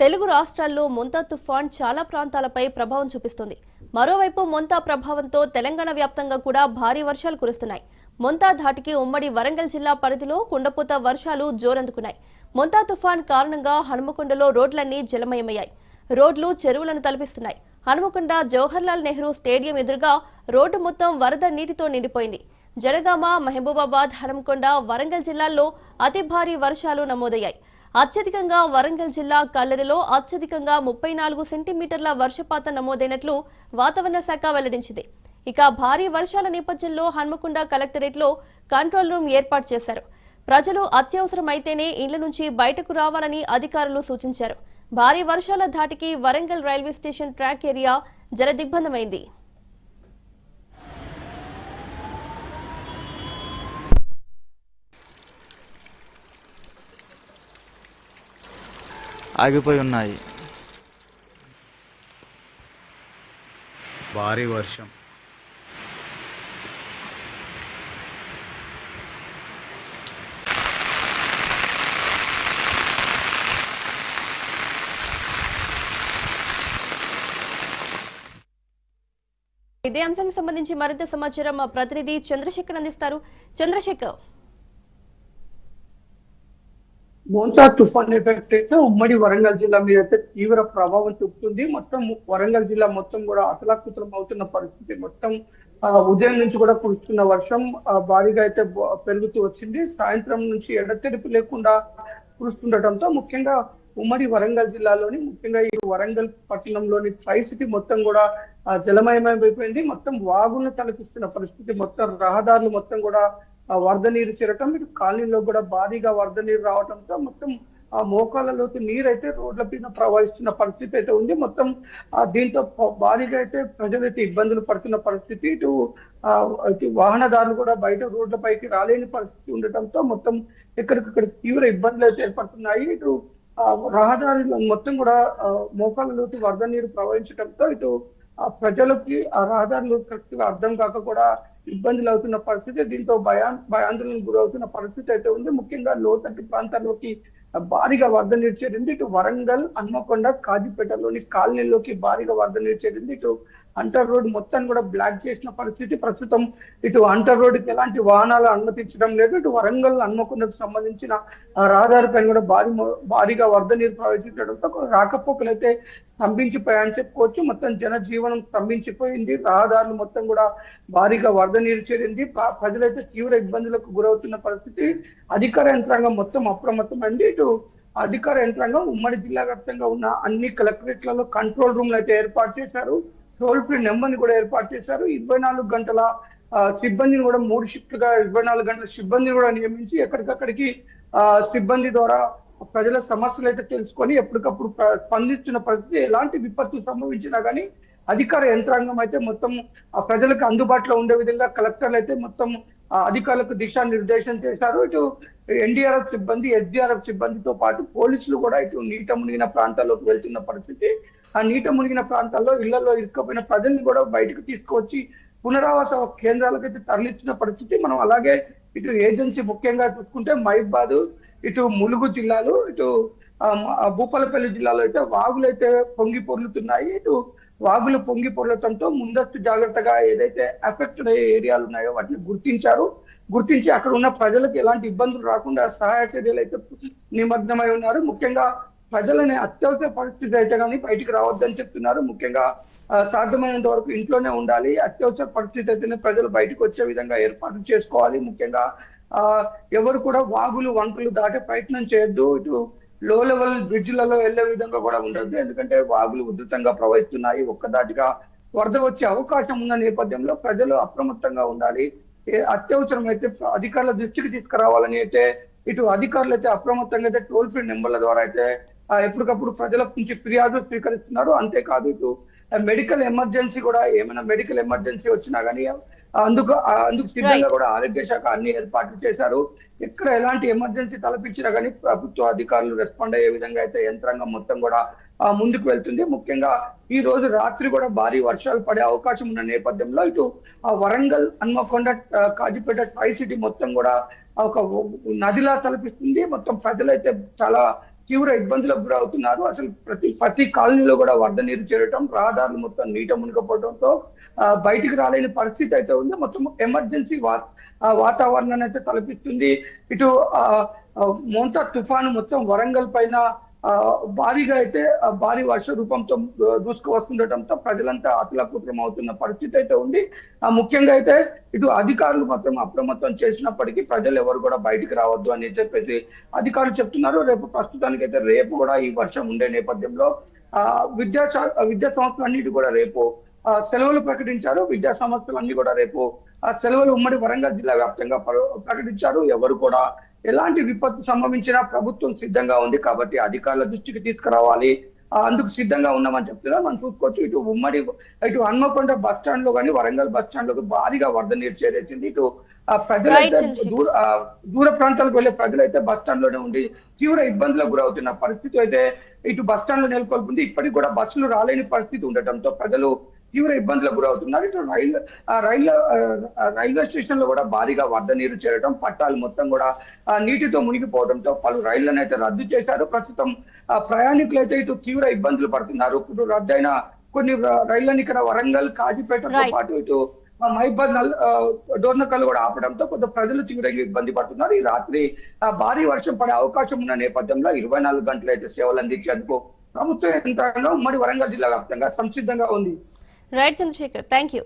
తెలుగు రాష్ట్రాల్లో మొంతా తుఫాన్ చాలా ప్రాంతాలపై ప్రభావం చూపిస్తుంది. మరోవైపు మొంతా ప్రభావంతో తెలంగాణ వ్యాప్తంగా కూడా భారీ వర్షాలు కురుస్తున్నాయి. మొంతా ధాటికి ఉమ్మడి వరంగల్ జిల్లా పరిధిలో కుండపోత వర్షాలు జోరందుకున్నాయి. మొంతా తుఫాన్ కారణంగా హనుమకొండలో రోడ్లన్నీ జలమయమయ్యాయి. రోడ్లు చెరువులను తలపిస్తున్నాయి. హనుమకొండ జవహర్లాల్ నెహ్రూ స్టేడియం ఎదురుగా రోడ్డు మొత్తం వరద నీటితో నిండిపోయింది. జనగామ, మహబూబాబాద్, హనుమకొండ, వరంగల్ జిల్లాల్లో అతి భారీ వర్షాలు నమోదయ్యాయి. అత్యధికంగా వరంగల్ జిల్లా కల్లెడలో అత్యధికంగా 34 సెంటీమీటర్ల వర్షపాతం నమోదైనట్లు వాతావరణ శాఖ వెల్లడించింది. ఇక భారీ వర్షాల నేపథ్యంలో హన్మకొండ కలెక్టరేట్లో కంట్రోల్ రూమ్ ఏర్పాటు చేశారు. ప్రజలు అత్యవసరమైతేనే ఇళ్ల నుంచి బయటకు రావాలని అధికారులు సూచించారు. భారీ వర్షాల ధాటికి Warangal railway station track area జలదిగ్బంధమైంది. ఆగిపోయి ఉన్నాయి. భారీ వర్షం. ఇదే అంశానికి సంబంధించి మరింత సమాచారం మా ప్రతినిధి చంద్రశేఖర్ అందిస్తారు. చంద్రశేఖర్, మోంతా తుఫాన్ ఎఫెక్ట్ అయితే ఉమ్మడి వరంగల్ జిల్లా మీద అయితే తీవ్ర ప్రభావం చూపుతుంది. మొత్తం వరంగల్ జిల్లా మొత్తం కూడా అతలాకుతలం అవుతున్న పరిస్థితి. మొత్తం ఉదయం నుంచి కూడా కురుస్తున్న వర్షం భారీగా అయితే పెరుగుతూ వచ్చింది. సాయంత్రం నుంచి ఎడతెరిపి లేకుండా కురుస్తుండటంతో ముఖ్యంగా ఉమ్మడి వరంగల్ జిల్లాలోని ముఖ్యంగా ఈ వరంగల్ పట్టణంలోని ట్రై సిటీ మొత్తం కూడా జలమయమైపోయింది. మొత్తం వాగులను తలపిస్తున్న పరిస్థితి. మొత్తం రహదారులు మొత్తం కూడా వరద నీరు చేరటం, ఇటు కాలనీలో కూడా భారీగా వరద నీరు రావడంతో మొత్తం ఆ మోకాళ్ళలోకి నీరు అయితే రోడ్ల పైన ప్రవహిస్తున్న పరిస్థితి అయితే ఉంది. మొత్తం దీంతో భారీగా అయితే ప్రజలైతే ఇబ్బందులు పడుతున్న పరిస్థితి. ఇటు వాహనదారులు కూడా బయట రోడ్లపైకి రాలేని పరిస్థితి ఉండటంతో మొత్తం ఎక్కడికక్కడ తీవ్ర ఇబ్బందులు అయితే ఏర్పడుతున్నాయి. ఇటు రహదారులు మొత్తం కూడా మోకాళ్ళలోకి వరద నీరు ప్రవహించడంతో ఇటు ప్రజలకి ఆ రహదారులు కరెక్ట్ గా అర్థం కాక కూడా ఇబ్బందులు అవుతున్న పరిస్థితి. దీంతో భయాందోళనకు గురవుతున్న పరిస్థితి అయితే ఉంది. ముఖ్యంగా లోతట్టు ప్రాంతాల్లోకి భారీగా వరద నీరు చేరింది. ఇటు వరంగల్, హన్మకొండ, కాజీపేటలోని కాలనీలోకి భారీగా వరద నీరు చేరింది. ఇటు అంటర్ రోడ్ మొత్తాన్ని కూడా బ్లాక్ చేసిన పరిస్థితి. ప్రస్తుతం ఇటు అంటర్ రోడ్డుకి ఎలాంటి వాహనాలు అనుమతించడం లేదు. ఇటు వరంగల్, హన్మకొండకు సంబంధించిన రహదారి పైన కూడా భారీగా వరద నీరు ప్రవేశించడంతో రాకపోకలు అయితే స్తంభించిపోయాయని చెప్పుకోవచ్చు. మొత్తం జనజీవనం స్తంభించిపోయింది. రహదారులు మొత్తం కూడా భారీగా వరద నీరు చేరింది. ప్రజలైతే తీవ్ర ఇబ్బందులకు గురవుతున్న పరిస్థితి. అధికార యంత్రాంగం మొత్తం అప్రమత్తమైంది. ఇటు అధికార యంత్రాంగం ఉమ్మడి జిల్లా వ్యాప్తంగా ఉన్న అన్ని కలెక్టరేట్లలో కంట్రోల్ రూమ్లు అయితే ఏర్పాటు చేశారు. టోల్ ఫ్రీ నెంబర్ని కూడా ఏర్పాటు చేశారు. 24 గంటల సిబ్బందిని కూడా 3 షిఫ్ట్లుగా 24 గంటల సిబ్బందిని కూడా నియమించి ఎక్కడికక్కడికి సిబ్బంది ద్వారా ప్రజల సమస్యలు అయితే తెలుసుకొని ఎప్పటికప్పుడు స్పందిస్తున్న పరిస్థితి. ఎలాంటి విపత్తు సంభవించినా కానీ అధికార యంత్రాంగం అయితే మొత్తం ప్రజలకు అందుబాటులో ఉండే విధంగా కలెక్టర్లు అయితే మొత్తం అధికారులకు దిశానిర్దేశం చేశారు. ఇటు ఎన్డీఆర్ఎఫ్ సిబ్బంది, ఎస్డీఆర్ఎఫ్ సిబ్బందితో పాటు పోలీసులు కూడా ఇటు నీట మునిగిన ప్రాంతాల్లోకి వెళ్తున్న పరిస్థితి. ఆ నీట మునిగిన ప్రాంతాల్లో ఇళ్లలో ఇరుక్కుపోయిన ప్రజల్ని కూడా బయటకు తీసుకువచ్చి పునరావాస కేంద్రాలకు అయితే తరలిస్తున్న పరిస్థితి. మనం అలాగే ఇటు ఏజెన్సీ ముఖ్యంగా చూసుకుంటే మహబూబాబాద్, ఇటు ములుగు జిల్లాలు, ఇటు భూపాలపల్లి జిల్లాలో అయితే వాగులు అయితే పొంగి పొర్లుతున్నాయి. ఇటు వాగులు పొంగి పొర్లటంతో ముందస్తు జాగ్రత్తగా ఏదైతే అఫెక్టెడ్ ఏరియాలు ఉన్నాయో వాటిని గుర్తించి అక్కడ ఉన్న ప్రజలకు ఎలాంటి ఇబ్బందులు రాకుండా సహాయ చర్యలు అయితే నిమగ్నమై ఉన్నారు. ముఖ్యంగా ప్రజలని అత్యవసర పరిస్థితి అయితే కానీ బయటికి రావద్దని చెప్తున్నారు. ముఖ్యంగా సాధ్యమైనంత వరకు ఇంట్లోనే ఉండాలి. అత్యవసర పరిస్థితి అయితేనే ప్రజలు బయటకు వచ్చే విధంగా ఏర్పాట్లు చేసుకోవాలి. ముఖ్యంగా ఎవరు కూడా వాగులు, వంకలు దాటే ప్రయత్నం చేయొద్దు. ఇటు లో లెవెల్ బ్రిడ్జ్లలో వెళ్లే విధంగా కూడా ఉండదు. ఎందుకంటే వాగులు ఉధృతంగా ప్రవహిస్తున్నాయి. ఒక్కదాటిగా వరద వచ్చే అవకాశం ఉన్న నేపథ్యంలో ప్రజలు అప్రమత్తంగా ఉండాలి. అత్యవసరం అయితే అధికారుల దృష్టికి తీసుకురావాలని అయితే ఇటు అధికారులు అయితే అప్రమత్తంగా అయితే టోల్ ఫ్రీ నెంబర్ల ద్వారా అయితే ఎప్పటికప్పుడు ప్రజల నుంచి ఫిర్యాదులు స్వీకరిస్తున్నారు. అంతేకాదు ఇటు మెడికల్ ఎమర్జెన్సీ కూడా ఏమైనా మెడికల్ ఎమర్జెన్సీ వచ్చినా కానీ అందుకు సిద్ధంగా కూడా ఆరోగ్య శాఖ అన్ని ఏర్పాట్లు చేశారు. ఎక్కడ ఎలాంటి ఎమర్జెన్సీ తలపించినా కానీ ప్రభుత్వ అధికారులు రెస్పాండ్ అయ్యే విధంగా అయితే యంత్రాంగం మొత్తం కూడా ముందుకు వెళ్తుంది. ముఖ్యంగా ఈ రోజు రాత్రి కూడా భారీ వర్షాలు పడే అవకాశం ఉన్న నేపథ్యంలో ఇటు వరంగల్, హన్మకొండ, కాజీపేట ట్రై సిటీ మొత్తం కూడా ఒక నదిలా తలపిస్తుంది. మొత్తం ప్రజలైతే చాలా తీవ్ర ఇబ్బందులకు గురవుతున్నారు. అసలు ప్రతి కాలనీలో కూడా వరద నీరు చేరటం, రహదారులు మొత్తం నీట మునిగిపోవడంతో బయటికి రాలేని పరిస్థితి అయితే ఉంది. మొత్తం ఎమర్జెన్సీ వాతావరణాన్ని అయితే తలపిస్తుంది. ఇటు మోంతా తుఫాను మొత్తం వరంగల్ పైన భారీగా అయితే భారీ వర్ష రూపంతో దూసుకు వస్తుండటంతో ప్రజలంతా అతలాకుతలం అవుతున్న పరిస్థితి అయితే ఉంది. ముఖ్యంగా అయితే ఇటు అధికారులు మాత్రం అప్రమత్తం చేసినప్పటికీ ప్రజలు ఎవరు కూడా బయటికి రావద్దు అని చెప్పేసి అధికారులు చెప్తున్నారు. ప్రస్తుతానికి అయితే రేపు కూడా ఈ వర్షం ఉండే నేపథ్యంలో విద్యా సంస్థలన్నిటి కూడా రేపు సెలవులు ప్రకటించారు. విద్యా సంస్థలన్నీ కూడా రేపు సెలవులు ఉమ్మడి వరంగల్ జిల్లా వ్యాప్తంగా ప్రకటించారు. ఎవరు కూడా ఎలాంటి విపత్తు సంభవించినా ప్రభుత్వం సిద్ధంగా ఉంది కాబట్టి అధికారుల దృష్టికి తీసుకురావాలి, అందుకు సిద్ధంగా ఉన్నామని చెప్తున్నారు. మనం చూసుకోవచ్చు, ఇటు హన్మకొండ బస్ స్టాండ్ లో కానీ వరంగల్ బస్ స్టాండ్ లో భారీగా వరద నీరు చేరేసింది. ఇటు ప్రజలైతే దూర ప్రాంతాలకు వెళ్లే ప్రజలైతే బస్ స్టాండ్ లోనే ఉండి తీవ్ర ఇబ్బందులకు గురవుతున్న పరిస్థితి అయితే ఇటు బస్ స్టాండ్ లో నెలకొల్పింది. ఇప్పటికి కూడా బస్సులు రాలేని పరిస్థితి ఉండటంతో ప్రజలు తీవ్ర ఇబ్బందులకు గురవుతున్నారు. ఇటు రైల్వే స్టేషన్ లో కూడా భారీగా వరద నీరు చేరడం, పట్టాలు మొత్తం కూడా నీటితో మునిగిపోవడంతో పలు రైళ్లను అయితే రద్దు చేశారు. ప్రస్తుతం ప్రయాణికులు అయితే ఇటు తీవ్ర ఇబ్బందులు పడుతున్నారు. ఇప్పుడు రద్దయిన కొన్ని రైళ్లను ఇక్కడ వరంగల్, కాజీపేటతో పాటు ఇటు మహిబాద్, డోర్నకల్ కూడా ఆపడంతో కొంత ప్రజలు తీవ్రంగా ఇబ్బంది పడుతున్నారు. ఈ రాత్రి భారీ వర్షం పడే అవకాశం ఉన్న నేపథ్యంలో 24 గంటలు అయితే సేవలు అందించేందుకు ప్రభుత్వ యంత్రాంగం ఉమ్మడి వరంగల్ జిల్లా వ్యాప్తంగా సంసిద్ధంగా ఉంది. Right Chandrashekar, thank you.